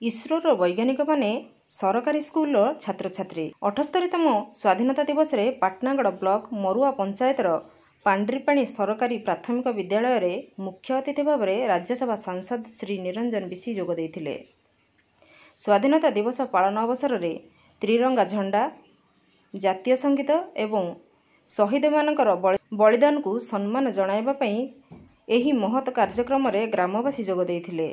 ଇସ୍ରୋର ବୈଜ୍ଞାନିକମାନେ ସରକାରୀ ସ୍କୁଲର ଛାତ୍ରଛାତ୍ରୀ। 78ତମ ସ୍ୱାଧୀନତା ଦିବସରେ ପାଟଣାଗଡ଼ ବ୍ଲକ ମରୁଆ ପଞ୍ଚାୟତର ପାଣ୍ଡ୍ରିପାଣି ସରକାରୀ ପ୍ରାଥମିକ ବିଦ୍ୟାଳୟରେ ମୁଖ୍ୟ ଅତିଥି ଭାବରେ ରାଜ୍ୟସଭା ସାଂସଦ ଶ୍ରୀ ନିରଞ୍ଜନ ବିଶି ଯୋଗ ଦେଇଥିଲେ। ସ୍ୱାଧୀନତା ଦିବସ ପାଳନ ଅବସରରେ ତ୍ରିରଙ୍ଗା ଝଣ୍ଡା, ଜାତୀୟ ସଙ୍ଗୀତ ଏବଂ ଶହୀଦମାନଙ୍କର ବଳିଦାନକୁ ସମ୍ମାନ ଜଣାଇବା ପାଇଁ ଏହି ମହତ୍ କାର୍ଯ୍ୟକ୍ରମରେ ଗ୍ରାମବାସୀ ଯୋଗ ଦେଇଥିଲେ।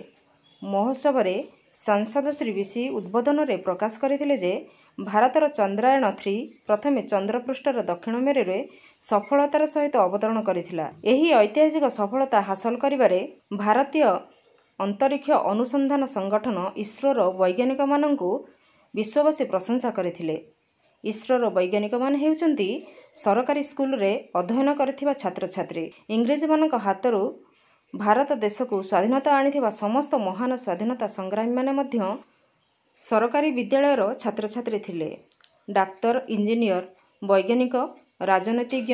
ମହୋତ୍ସବରେ ସାଂସଦ ଶ୍ରୀ ବିଶି ଉଦ୍ବୋଧନରେ ପ୍ରକାଶ କରିଥିଲେ ଯେ ଭାରତର ଚନ୍ଦ୍ରାୟଣ 3 ପ୍ରଥମେ ଚନ୍ଦ୍ରପୃଷ୍ଠର ଦକ୍ଷିଣ ମେରୁରେ ସଫଳତାର ସହିତ ଅବତରଣ କରିଥିଲା। ଏହି ଐତିହାସିକ ସଫଳତା ହାସଲ କରିବାରେ ଭାରତୀୟ ଅନ୍ତରୀକ୍ଷ ଅନୁସନ୍ଧାନ ସଂଗଠନ ଇସ୍ରୋର ବୈଜ୍ଞାନିକମାନଙ୍କୁ ବିଶ୍ୱବାସୀ ପ୍ରଶଂସା କରିଥିଲେ। ଇସ୍ରୋର ବୈଜ୍ଞାନିକମାନେ ହେଉଛନ୍ତି ସରକାରୀ ସ୍କୁଲରେ ଅଧ୍ୟୟନ କରିଥିବା ଛାତ୍ରଛାତ୍ରୀ। ଇଂରେଜମାନଙ୍କ ହାତରୁ ଭାରତ ଦେଶକୁ ସ୍ୱାଧୀନତା ଆଣିଥିବା ସମସ୍ତ ମହାନ ସ୍ୱାଧୀନତା ସଂଗ୍ରାମୀମାନେ ମଧ୍ୟ ସରକାରୀ ବିଦ୍ୟାଳୟର ଛାତ୍ରଛାତ୍ରୀ ଥିଲେ। ଡାକ୍ତର, ଇଞ୍ଜିନିୟର, ବୈଜ୍ଞାନିକ, ରାଜନୀତିଜ୍ଞ,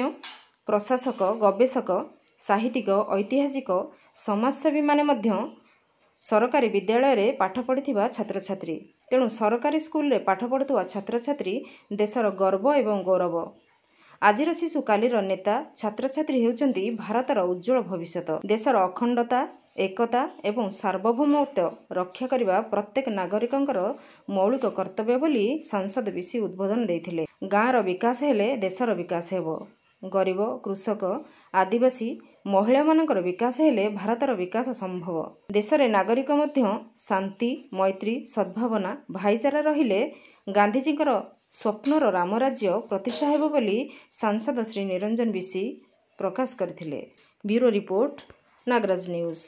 ପ୍ରଶାସକ, ଗବେଷକ, ସାହିତ୍ୟିକ, ଐତିହାସିକ, ସମାଜସେବୀମାନେ ମଧ୍ୟ ସରକାରୀ ବିଦ୍ୟାଳୟରେ ପାଠ ପଢ଼ିଥିବା ଛାତ୍ରଛାତ୍ରୀ। ତେଣୁ ସରକାରୀ ସ୍କୁଲରେ ପାଠ ପଢ଼ୁଥିବା ଛାତ୍ରଛାତ୍ରୀ ଦେଶର ଗର୍ବ ଏବଂ ଗୌରବ। ଆଜିର ଶିଶୁ କାଲିର ନେତା। ଛାତ୍ରଛାତ୍ରୀ ହେଉଛନ୍ତି ଭାରତର ଉଜ୍ଜ୍ୱଳ ଭବିଷ୍ୟତ। ଦେଶର ଅଖଣ୍ଡତା, ଏକତା ଏବଂ ସାର୍ବଭୌମତ୍ୱ ରକ୍ଷା କରିବା ପ୍ରତ୍ୟେକ ନାଗରିକଙ୍କର ମୌଳିକ କର୍ତ୍ତବ୍ୟ ବୋଲି ସାଂସଦ ବିଶି ଉଦ୍ବୋଧନ ଦେଇଥିଲେ। ଗାଁର ବିକାଶ ହେଲେ ଦେଶର ବିକାଶ ହେବ। ଗରିବ, କୃଷକ, ଆଦିବାସୀ, ମହିଳାମାନଙ୍କର ବିକାଶ ହେଲେ ଭାରତର ବିକାଶ ସମ୍ଭବ। ଦେଶରେ ନାଗରିକ ମଧ୍ୟ ଶାନ୍ତି, ମୈତ୍ରୀ, ସଦ୍ଭାବନା, ଭାଇଚାରା ରହିଲେ ଗାନ୍ଧିଜୀଙ୍କର ସ୍ୱପ୍ନର ରାମରାଜ୍ୟ ପ୍ରତିଷ୍ଠା ହେବ ବୋଲି ସାଂସଦ ଶ୍ରୀ ନିରଞ୍ଜନ ବିଶି ପ୍ରକାଶ କରିଥିଲେ। Bureau report, Nagaraj news.